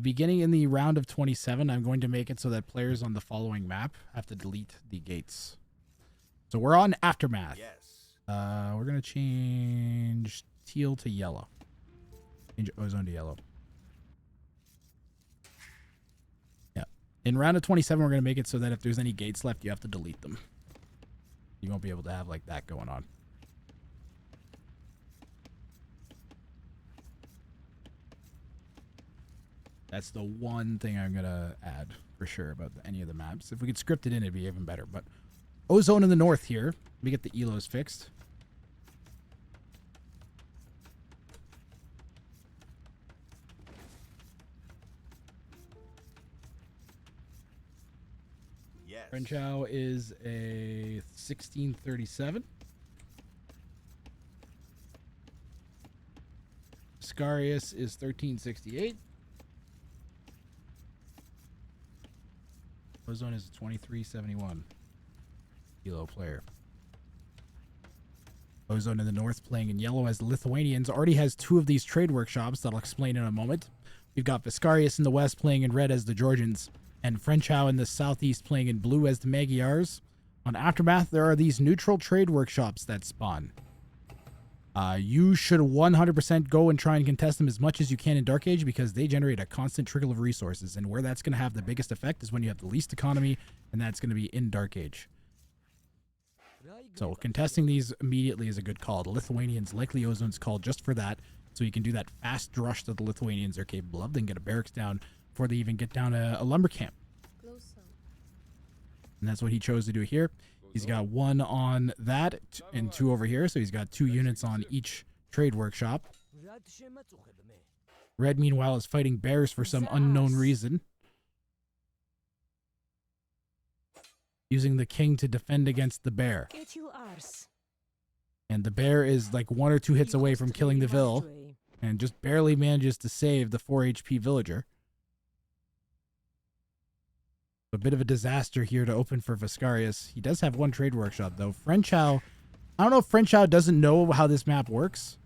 Beginning in the round of 27, I'm going to make it so that players on the following map have to delete the gates. So we're on Aftermath. Yes. We're going to change teal to yellow. Change ozone to yellow. Yeah. In round of 27, we're going to make it so that if there's any gates left, you have to delete them. You won't be able to have like that going on. That's the one thing I'm going to add for sure about any of the maps. If we could script it in, it'd be even better. But ozone in the north here. Let me get the elos fixed. Yes. Frenchow is a 1637. Voskarius is 1368. Ozone is a 2371. Kilo player. Ozone in the north playing in yellow as the Lithuanians. Already has 2 of these trade workshops that I'll explain in a moment. We've got Voskarius in the west playing in red as the Georgians, and Frenchow in the southeast playing in blue as the Magyars. On Aftermath, there are these neutral trade workshops that spawn. You should 100% go and try and contest them as much as you can in Dark Age because they generate a constant trickle of resources, and where that's going to have the biggest effect is when you have the least economy, and that's going to be in Dark Age. So contesting these immediately is a good call. The Lithuanians likely Ozone's call just for that, so you can do that fast rush that the Lithuanians are capable of, then get a barracks down before they even get down a lumber camp. And that's what he chose to do here. He's got 1 on that and 2 over here, so he's got 2 units on each trade workshop. Red, meanwhile, is fighting bears for some unknown reason, using the king to defend against the bear. And the bear is like 1 or 2 hits away from killing the Vil, and just barely manages to save the 4 HP villager. A bit of a disaster here to open for Voskarius. He does have 1 trade workshop, though. Frenchow, I don't know if Frenchow doesn't know how this map works,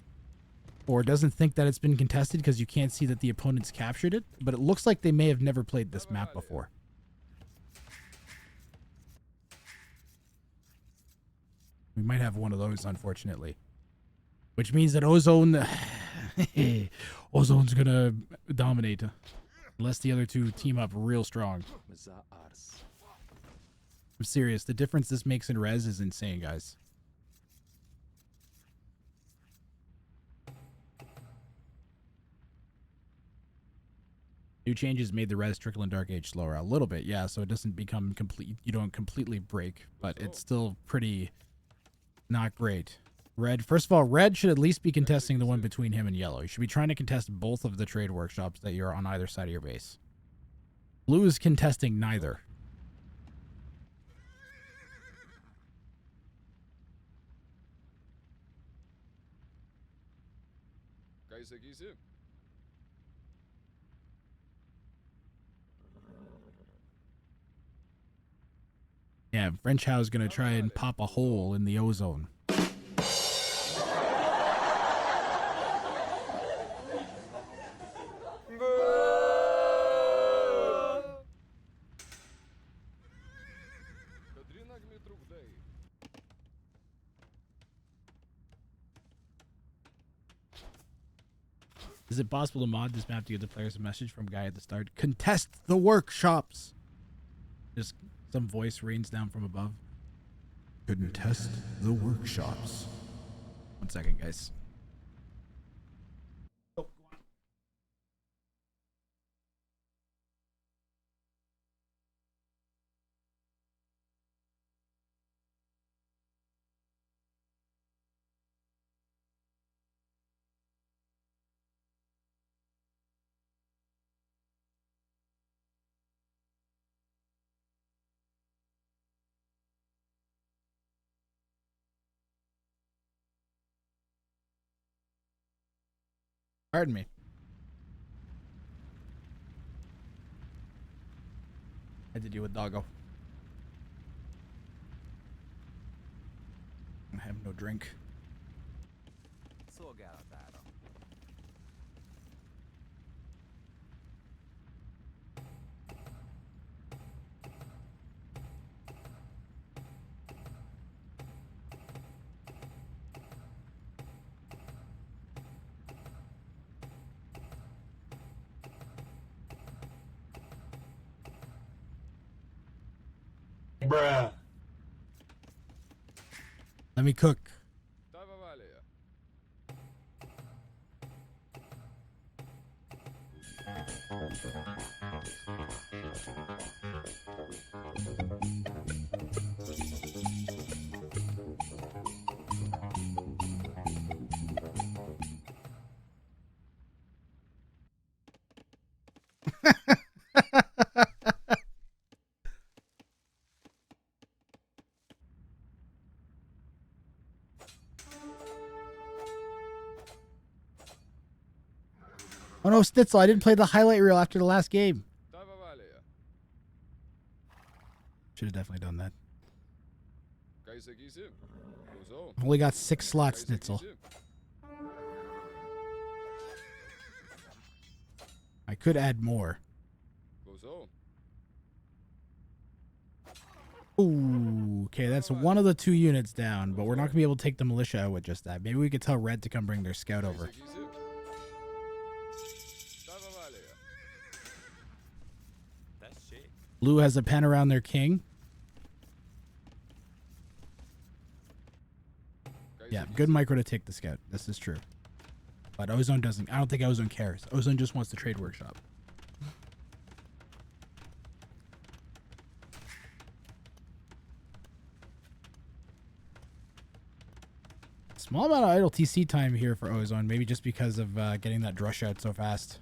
or doesn't think that it's been contested because you can't see that the opponents captured it, but it looks like they may have never played this map before. We might have one of those, unfortunately. Which means that Ozone... Ozone's gonna dominate. Unless the other 2 team up real strong. I'm serious. The difference this makes in res is insane, guys. New changes made the res trickle in Dark Age slower. A little bit, yeah, so it doesn't become complete. You don't completely break, but it's still pretty not great. Red, first of all, red should at least be contesting the one between him and yellow. You should be trying to contest both of the trade workshops that you're on either side of your base. Blue is contesting neither. Yeah, Frenchow's gonna try and pop a hole in the ozone. Is it possible to mod this map to give the players a message from guy at the start? Contest the workshops! Just some voice rains down from above. Contest the workshops. 1 second, guys. Oh, go on. Pardon me. I had to deal with doggo. I have no drink. Let me cook. Oh no, Stitzel, I didn't play the highlight reel after the last game. Should have definitely done that. I've only got 6 slots, Stitzel. I could add more. Ooh, okay, that's one of the 2 units down, but we're not going to be able to take the militia out with just that. Maybe we could tell Red to come bring their scout over. Blue has a pen around their king. Yeah, good micro to take the scout. This is true. But Ozone doesn't. I don't think Ozone cares. Ozone just wants the trade workshop. Small amount of idle TC time here for Ozone. Maybe just because of getting that drush out so fast.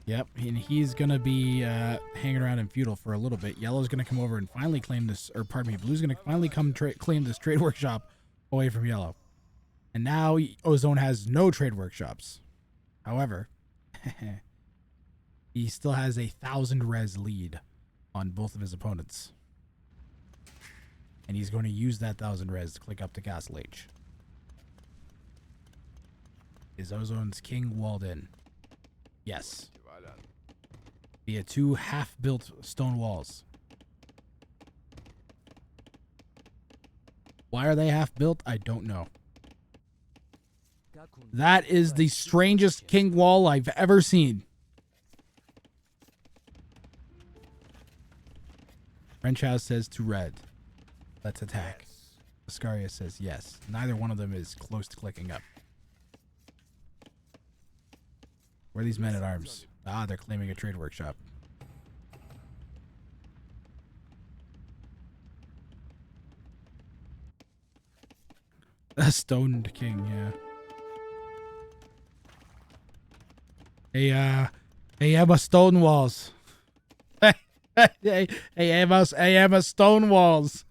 Yep, and he's going to be hanging around in feudal for a little bit. Yellow's going to come over and finally claim this, or pardon me, Blue's going to finally come claim this trade workshop away from Yellow. And now Ozone has no trade workshops. However, he still has a 1,000 res lead on both of his opponents. And he's going to use that 1,000 res to click up to Castle H. Is Ozone's king walled in? Yes. Via 2 half-built stone walls. Why are they half-built? I don't know. That is the strangest king wall I've ever seen. Frenchow says to Red, let's attack. Voskarius says yes. Neither one of them is close to clicking up. Where are these men at arms? Ah, they're claiming a trade workshop. A stoned king, yeah. Hey, Emma Stonewalls. hey, Emma Stonewalls.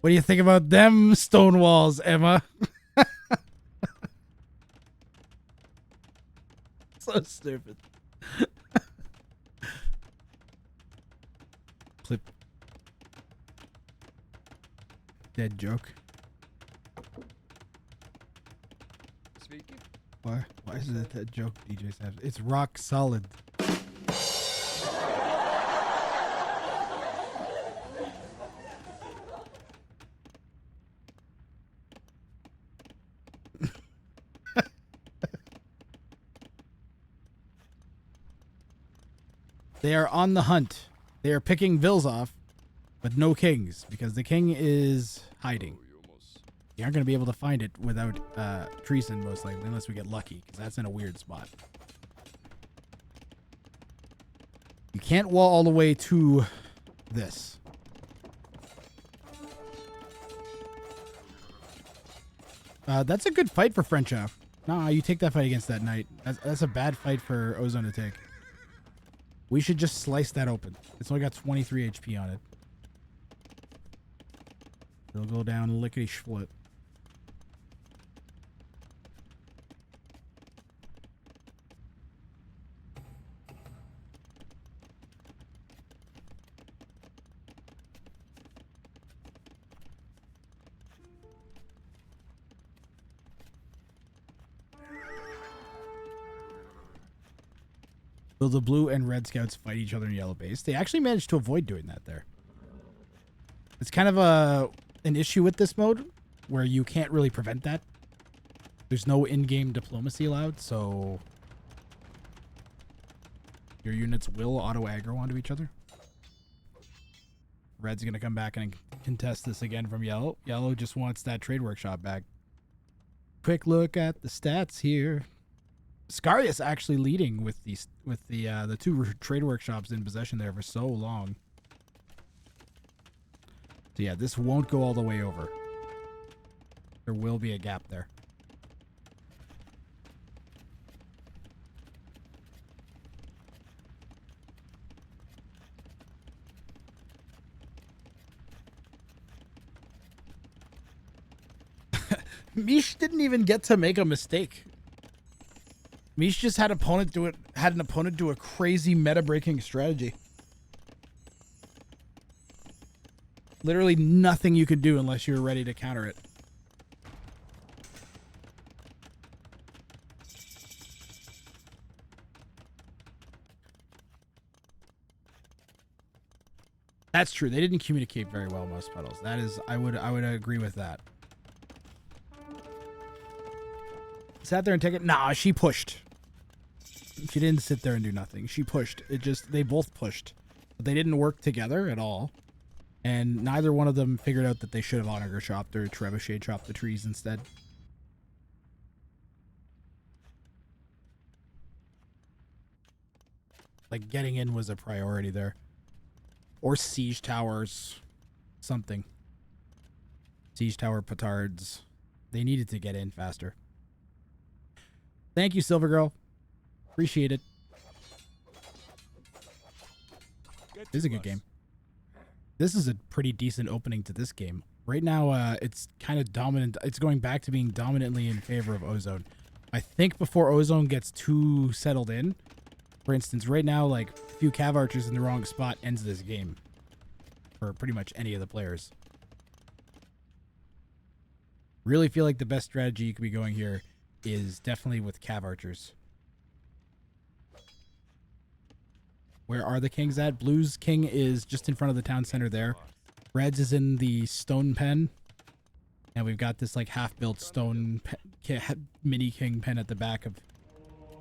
What do you think about them stone walls, Emma? So stupid. Clip. Dead joke. Speaking. Why is it that joke DJ says? It's rock solid. They are on the hunt. They are picking vills off, but no kings, because the king is hiding. You aren't going to be able to find it without treason, most likely, unless we get lucky, because that's in a weird spot. You can't wall all the way to this. That's a good fight for Frenchow. Nah, you take that fight against that knight. That's a bad fight for Ozone to take. We should just slice that open. It's only got 23 HP on it. It'll go down lickety-split. So the blue and red scouts fight each other in yellow base. They actually managed to avoid doing that there. It's kind of an issue with this mode where you can't really prevent that. There's no in-game diplomacy allowed, so your units will auto-aggro onto each other. Red's going to come back and contest this again from yellow. Yellow just wants that trade workshop back. Quick look at the stats here. Voskarius actually leading with the two trade workshops in possession there for so long. So yeah, this won't go all the way over. There will be a gap there. Mish didn't even get to make a mistake. Mish just had an opponent do a crazy meta-breaking strategy. Literally nothing you could do unless you were ready to counter it. That's true. They didn't communicate very well, most puddles. That is, I would agree with that. Sat there and take it. Nah, she pushed. She didn't sit there and do nothing. She pushed. They both pushed. But they didn't work together at all. And neither one of them figured out that they should have Onager chopped or Trebuchet chopped the trees instead. Like, getting in was a priority there. Or siege towers. Something. Siege tower petards. They needed to get in faster. Thank you, Silver Girl. Appreciate it. This is a good game. This is a pretty decent opening to this game. Right now, it's kind of dominant. It's going back to being dominantly in favor of Ozone. I think before Ozone gets too settled in, for instance, right now, like, a few Cav Archers in the wrong spot ends this game. For pretty much any of the players. Really feel like the best strategy you could be going here is definitely with Cav Archers. Where are the kings at? Blue's king is just in front of the town center there. Red's is in the stone pen. And we've got this like half-built stone mini king pen at the back of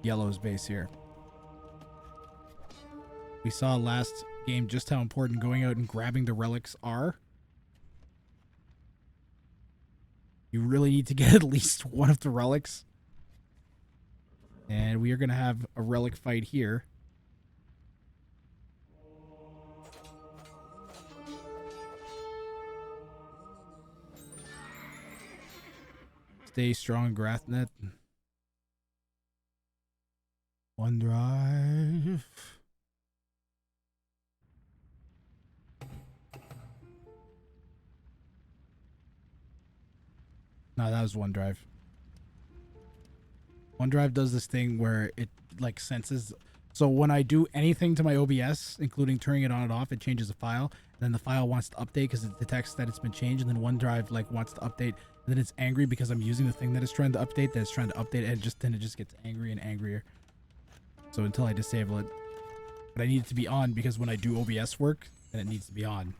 Yellow's base here. We saw last game just how important going out and grabbing the relics are. You really need to get at least one of the relics. And we are going to have a relic fight here. Stay strong, Grathnet. One drive. No, that was OneDrive. OneDrive does this thing where it like senses. So when I do anything to my OBS, including turning it on and off, it changes the file. And then the file wants to update because it detects that it's been changed. And then OneDrive like wants to update. And then it's angry because I'm using the thing that it's trying to update. That it's trying to update, and it just gets angry and angrier. So until I disable it, but I need it to be on because when I do OBS work, then it needs to be on.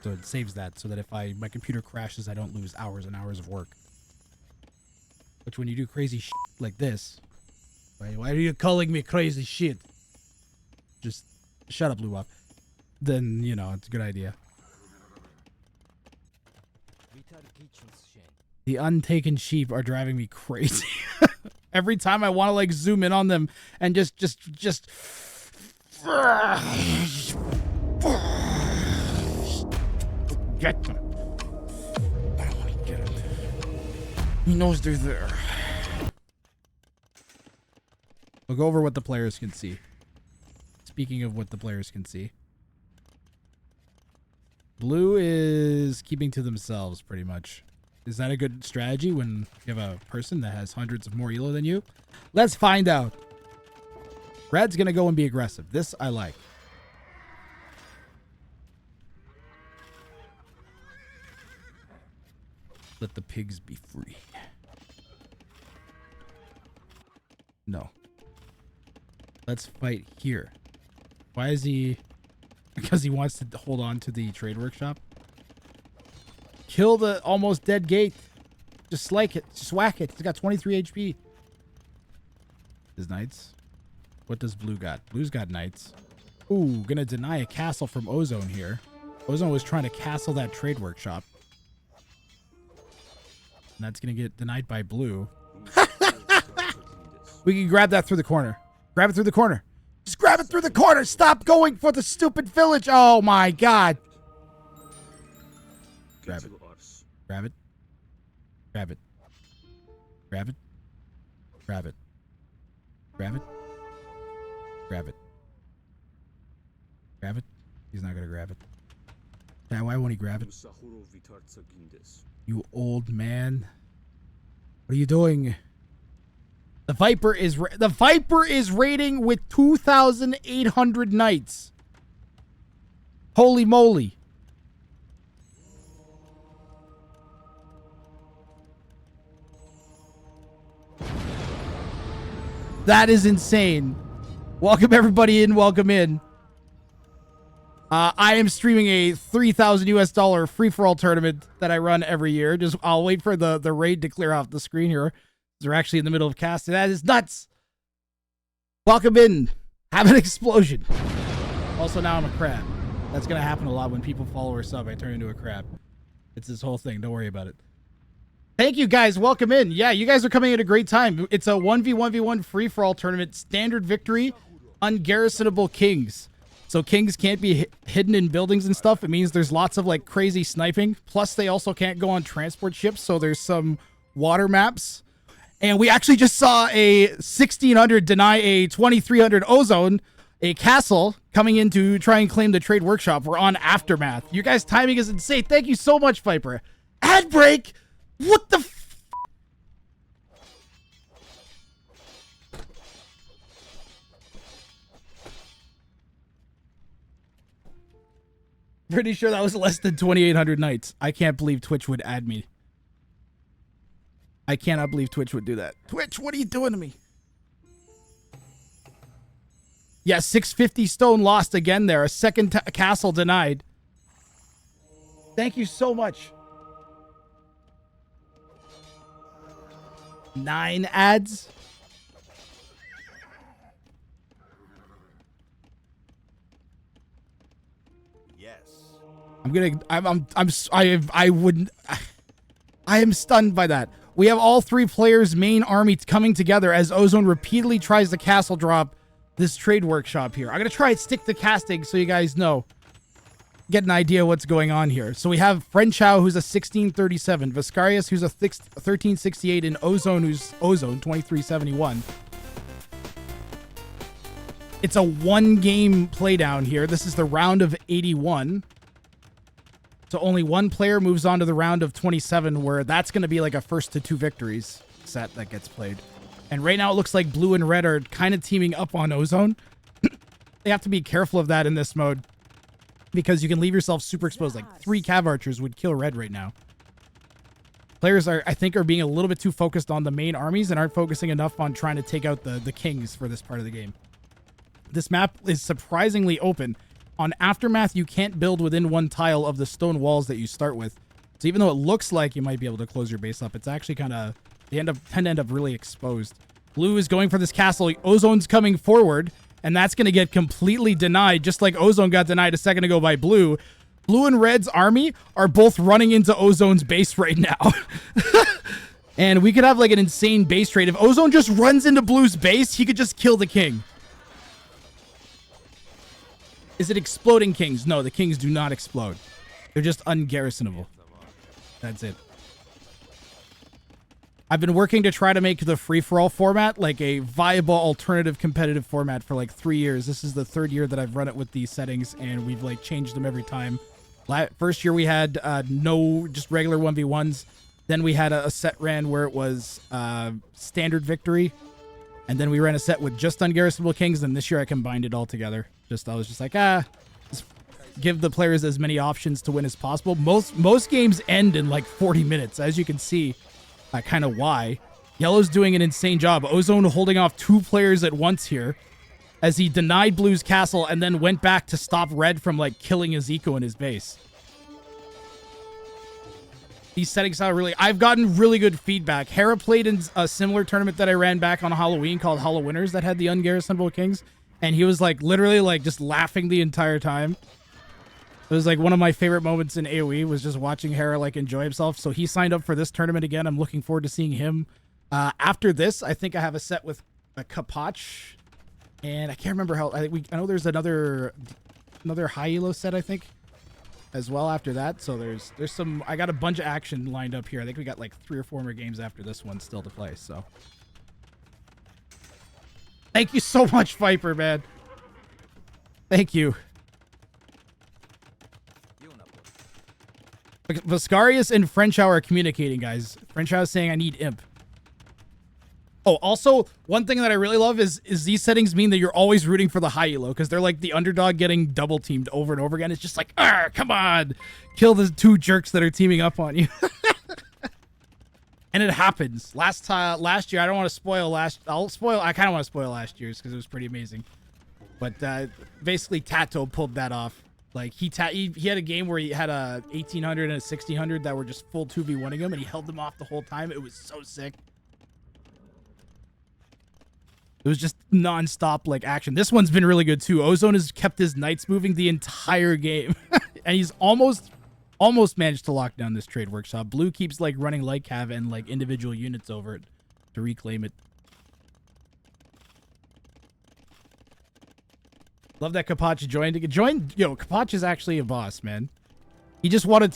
So it saves that so that if my computer crashes, I don't lose hours and hours of work. Which when you do crazy shit like this, why are you calling me crazy shit? Just shut up, Luwak. Then, you know, it's a good idea. The untaken sheep are driving me crazy. Every time I want to like zoom in on them and just get them. I don't want to get him. He knows they're there. We'll go over what the players can see. Speaking of what the players can see. Blue is keeping to themselves pretty much. Is that a good strategy when you have a person that has hundreds of more elo than you? Let's find out. Red's going to go and be aggressive. This I like. Let the pigs be free. No. Let's fight here. Why is he... Because he wants to hold on to the trade workshop? Kill the almost dead gate. Just like it. Just whack it. He's got 23 HP. His knights. What does blue got? Blue's got knights. Ooh, gonna deny a castle from Ozone here. Ozone was trying to castle that trade workshop. And that's gonna get denied by blue. We can grab that through the corner. Grab it through the corner. Just grab it through the corner. Stop going for the stupid village. Oh my god. Grab it. Grab it. Grab it. Grab it. Grab it. Grab it. Grab it. Grab it. He's not gonna grab it. Now, why won't he grab it? You old man. What are you doing? The Viper is raiding with 2,800 knights. Holy moly. That is insane. Welcome everybody in. Welcome in. I am streaming a $3,000 free-for-all tournament that I run every year. I'll wait for the raid to clear off the screen here. They're actually in the middle of casting. That is nuts. Welcome in. Have an explosion. Also, now I'm a crab. That's going to happen a lot when people follow or sub. I turn into a crab. It's this whole thing. Don't worry about it. Thank you, guys. Welcome in. Yeah, you guys are coming at a great time. It's a 1v1v1 free-for-all tournament. Standard victory. Ungarrisonable kings. So kings can't be hidden in buildings and stuff. It means there's lots of like crazy sniping. Plus, they also can't go on transport ships. So there's some water maps. And we actually just saw a 1,600 deny a 2,300 Ozone, a castle, coming in to try and claim the trade workshop. We're on Aftermath. You guys' timing is insane. Thank you so much, Viper. Ad break? What the f... Pretty sure that was less than 2,800 knights. I can't believe Twitch would add me. I cannot believe Twitch would do that. Twitch, what are you doing to me? Yeah, 650 stone lost again there. A second castle denied. Thank you so much. 9 ads. Yes. I am stunned by that. We have all 3 players' main army coming together as Ozone repeatedly tries to castle drop this trade workshop here. I'm going to try and stick to casting so you guys know. Get an idea what's going on here. So we have Frenchow, who's a 1637. Voskarius, who's a 1368. And Ozone, who's Ozone, 2371. It's a 1-game playdown here. This is the round of 81. So only 1 player moves on to the round of 27, where that's going to be like a first to 2 victories set that gets played. And right now it looks like blue and red are kind of teaming up on Ozone. They have to be careful of that in this mode, because you can leave yourself super exposed. Like 3 cav archers would kill red right now. Players I think are being a little bit too focused on the main armies and aren't focusing enough on trying to take out the kings for this part of the game. This map is surprisingly open. On Aftermath, you can't build within 1 tile of the stone walls that you start with. So even though it looks like you might be able to close your base up, it's actually kind of... They tend to end up really exposed. Blue is going for this castle. Ozone's coming forward, and that's going to get completely denied, just like Ozone got denied a second ago by blue. Blue and red's army are both running into Ozone's base right now. And we could have like an insane base rate. If Ozone just runs into blue's base, he could just kill the king. Is it exploding kings? No, the kings do not explode. They're just ungarrisonable. That's it. I've been working to try to make the free-for-all format like a viable alternative competitive format for like 3 years. This is the 3rd year that I've run it with these settings, and we've like changed them every time. First year we had no just regular 1v1s. Then we had a set ran where it was standard victory. And then we ran a set with just ungarrisonable kings. And this year I combined it all together. I was just like, just give the players as many options to win as possible. Most games end in like 40 minutes, as you can see. Kind of why. Yellow's doing an insane job. Ozone holding off 2 players at once here as he denied Blue's castle and then went back to stop Red from, like, killing his eco in his base. These settings sound really... I've gotten really good feedback. Hera played in a similar tournament that I ran back on Halloween called Hollow Winners that had the ungarrisonable kings. And he was, like, literally, like, just laughing the entire time. It was, like, one of my favorite moments in AoE was just watching Hera, like, enjoy himself. So he signed up for this tournament again. I'm looking forward to seeing him. After this, I think I have a set with a Kapach. And I can't remember how... I know there's another high elo set, I think, as well after that. So there's some... I got a bunch of action lined up here. I think we got, like, 3 or 4 more games after this one still to play, so... Thank you so much, Viper, man. Thank you. Voskarius and Frenchow are communicating, guys. Frenchow is saying, I need imp. Oh, also, one thing that I really love is these settings mean that you're always rooting for the high elo, because they're like the underdog getting double teamed over and over again. It's just like, come on. Kill the 2 jerks that are teaming up on you. And it happens. Last year, I don't want to spoil I kind of want to spoil last year's because it was pretty amazing. But basically, Tato pulled that off. Like, he had a game where he had a 1800 and a 1600 that were just full 2v1ing him, and he held them off the whole time. It was so sick. It was just non-stop, like, action. This one's been really good, too. Ozone has kept his knights moving the entire game. And he's almost managed to lock down this trade workshop. Blue keeps, like, running light cav and, like, individual units over it to reclaim it. Love that Kapach joined. Yo, Kapach is actually a boss, man. He just wanted...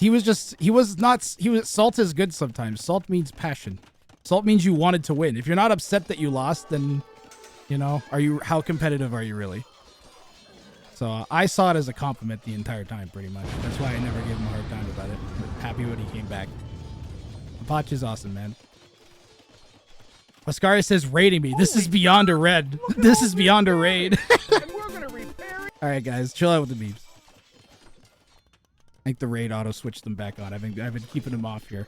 Salt is good sometimes. Salt means passion. Salt means you wanted to win. If you're not upset that you lost, then... You know, how competitive are you really? So I saw it as a compliment the entire time, pretty much. That's why I never gave him a hard time about it. I'm happy when he came back. Potch is awesome, man. Voskarius says raiding me. This is beyond a red. This is beyond a raid. All right, guys, chill out with the memes. I think the raid auto switched them back on. I've been keeping them off here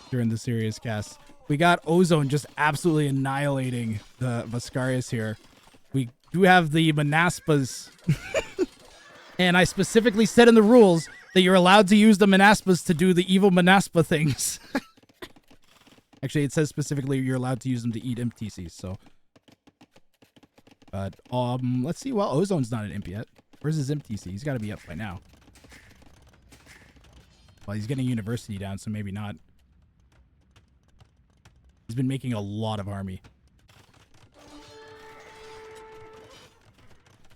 during the serious cast. We got Ozone just absolutely annihilating the Voskarius here. We do have the Manaspas. And I specifically said in the rules that you're allowed to use the Manaspas to do the evil Manaspa things. Actually, it says specifically you're allowed to use them to eat imp TCs, so. But, let's see. Well, Ozone's not an imp yet. Where's his imp TC? He's got to be up by now. Well, he's getting university down, so maybe not. He's been making a lot of army.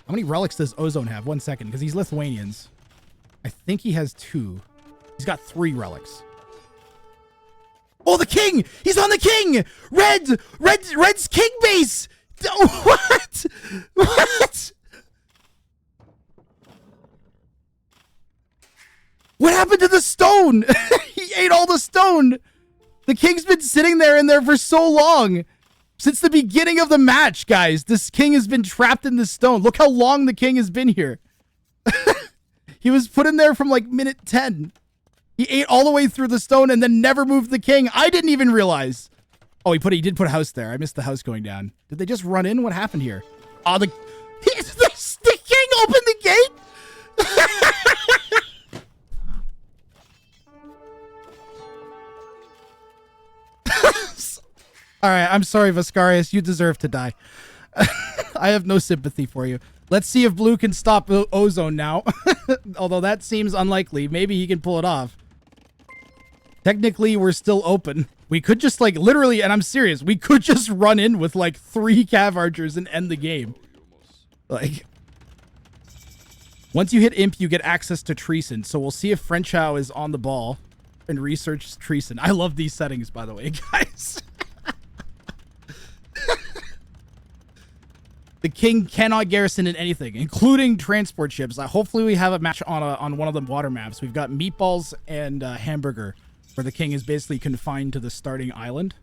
How many relics does Ozone have? 1 second, because he's Lithuanians. I think he has 2. He's got 3 relics. Oh, the king! He's on the king! Red's king base! What? What? What happened to the stone? He ate all the stone! The king's been sitting there in there for so long. Since the beginning of the match, guys. This king has been trapped in this stone. Look how long the king has been here. He was put in there from like minute 10. He ate all the way through the stone and then never moved the king. I didn't even realize. Oh, he did put a house there. I missed the house going down. Did they just run in? What happened here? Oh, the king opened the gate? All right, I'm sorry, Voskarius. You deserve to die. I have no sympathy for you. Let's see if Blue can stop Ozone now. Although that seems unlikely. Maybe he can pull it off. Technically, we're still open. We could just, like, literally, and I'm serious, we could just run in with, like, 3 cav archers and end the game. Like, once you hit imp, you get access to Treason. So we'll see if Frenchow is on the ball and research Treason. I love these settings, by the way, guys. The king cannot garrison in anything, including transport ships. Hopefully we have a match on one of the water maps. We've got Meatballs and Hamburger, where the king is basically confined to the starting island.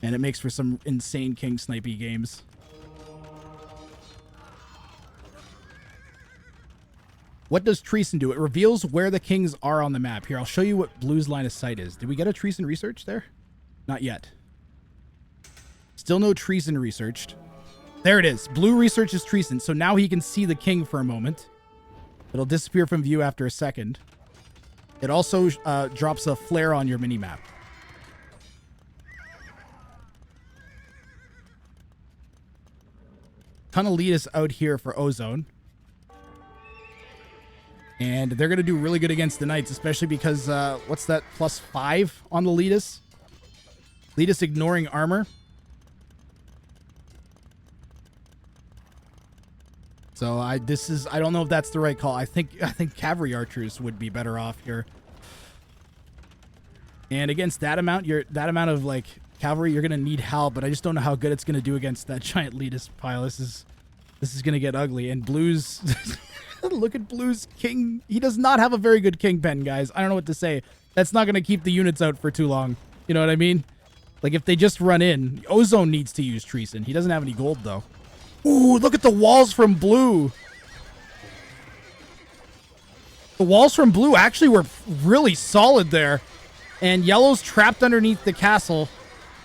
And it makes for some insane king snipey games. What does Treason do? It reveals where the kings are on the map. Here, I'll show you what Blue's line of sight is. Did we get a Treason research there? Not yet. Still no treason researched. There it is. Blue researches treason, so now he can see the king for a moment. It'll disappear from view after a second. It also drops a flare on your minimap. Ton of elitists out here for Ozone. And they're going to do really good against the Knights, especially because, what's that, +5 on the elitists? Elitists ignoring armor. So I don't know if that's the right call. I think cavalry archers would be better off here. And against that amount of like cavalry, you're gonna need Hal, but I just don't know how good it's gonna do against that giant elitist pile. This is gonna get ugly. And Blue's look at Blue's king. He does not have a very good kingpin, guys. I don't know what to say. That's not gonna keep the units out for too long. You know what I mean? Like if they just run in, Ozone needs to use treason. He doesn't have any gold though. Ooh, look at the walls from Blue. The walls from Blue actually were really solid there. And Yellow's trapped underneath the castle.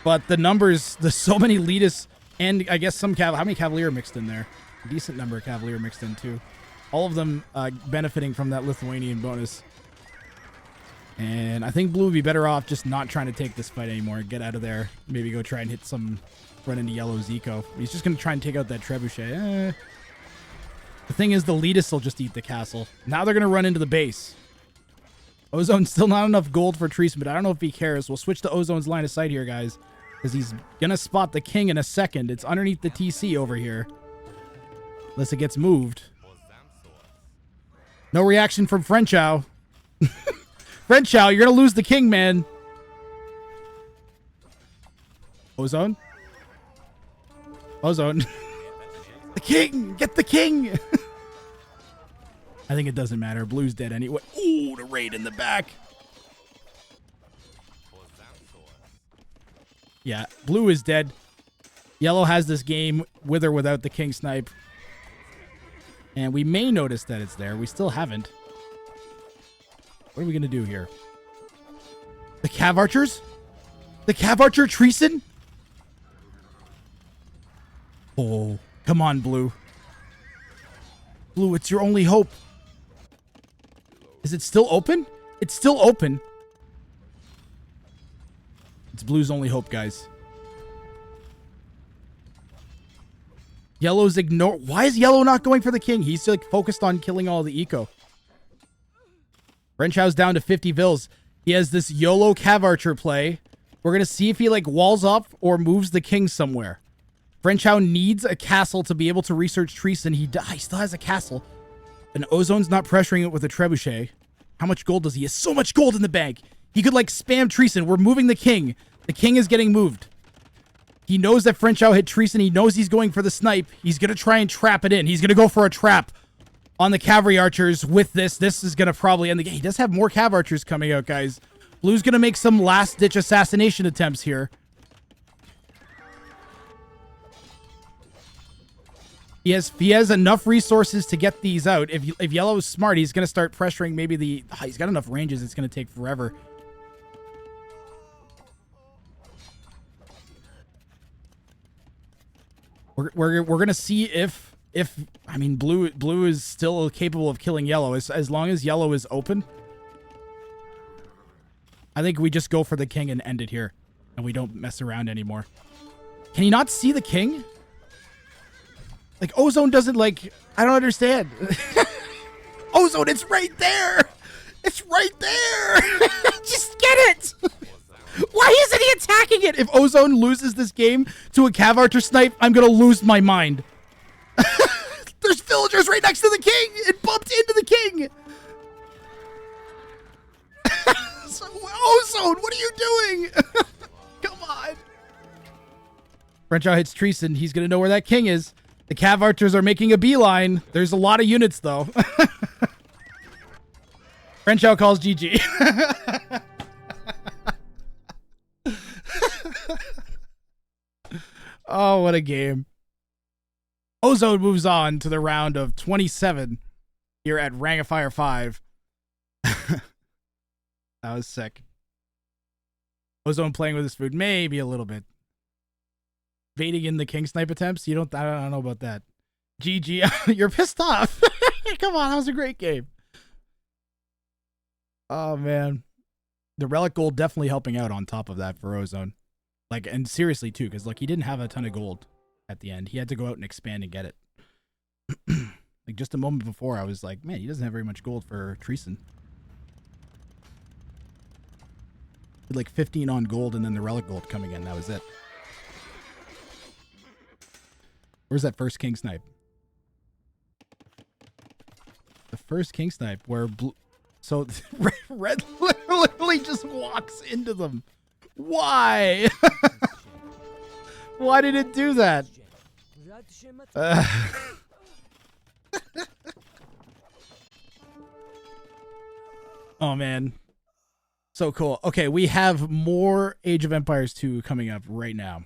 But the numbers, there's so many elitists and I guess some how many Cavalier mixed in there? A decent number of Cavalier mixed in too. All of them benefiting from that Lithuanian bonus. And I think Blue would be better off just not trying to take this fight anymore. Get out of there. Maybe go try and hit some... Run into Yellow's eco. He's just going to try and take out that trebuchet. The thing is, the elitists will just eat the castle. Now they're going to run into the base. Ozone still not enough gold for treason, but I don't know if he cares. We'll switch to Ozone's line of sight here, guys. Because he's going to spot the king in a second. It's underneath the TC over here. Unless it gets moved. No reaction from Frenchow. Frenchow, you're going to lose the king, man. Ozone? Ozone. The king! Get the king! I think it doesn't matter. Blue's dead anyway. Ooh, the raid in the back. Yeah, Blue is dead. Yellow has this game with or without the king snipe. And we may notice that it's there. We still haven't. What are we going to do here? The Cav Archers? The Cav Archer treason? Oh, come on, Blue. Blue, it's your only hope. Is it still open? It's still open. It's Blue's only hope, guys. Yellow's ignore. Why is Yellow not going for the king? He's like focused on killing all the eco. Frenchow's down to 50 vills. He has this YOLO Cav Archer play. We're going to see if he like walls up or moves the king somewhere. Frenchow needs a castle to be able to research treason. He still has a castle. And Ozone's not pressuring it with a trebuchet. How much gold does he? He has so much gold in the bank. He could like spam treason. We're moving the king. The king is getting moved. He knows that Frenchow hit treason. He knows he's going for the snipe. He's going to try and trap it in. He's going to go for a trap on the cavalry archers with this. This is going to probably end the game. He does have more cav archers coming out, guys. Blue's going to make some last-ditch assassination attempts here. He has enough resources to get these out. If Yellow is smart, he's going to start pressuring maybe the... he's got enough ranges. It's going to take forever. We're going to see if I mean, blue is still capable of killing Yellow as long as Yellow is open. I think we just go for the king and end it here. And we don't mess around anymore. Can he not see the king? Like, Ozone doesn't, like... I don't understand. Ozone, it's right there! It's right there! Just get it! Why isn't he attacking it? If Ozone loses this game to a Cav Archer snipe, I'm gonna lose my mind. There's villagers right next to the king! It bumped into the king! So, Ozone, what are you doing? Come on. Frenchow hits treason. He's gonna know where that king is. The Cav Archers are making a beeline. There's a lot of units, though. Frenchow calls GG. Oh, what a game. Ozone moves on to the round of 27 here at Ring of Fire 5. That was sick. Ozone playing with his food, maybe a little bit. baiting in the king snipe attempts. I don't know about that. GG, you're pissed off. Come on, that was a great game. Oh man, the relic gold definitely helping out on top of that for Ozone. Like, and seriously too, because like he didn't have a ton of gold at the end. He had to go out and expand and get it. Like just a moment before, I was like, man, he doesn't have very much gold for Treason. Like 15 on gold and then the relic gold coming in. That was it. Where's that first king snipe? The first king snipe where blue. So red literally just walks into them. Why? Why did it do that? Oh man. So cool. Okay, we have more Age of Empires 2 coming up right now.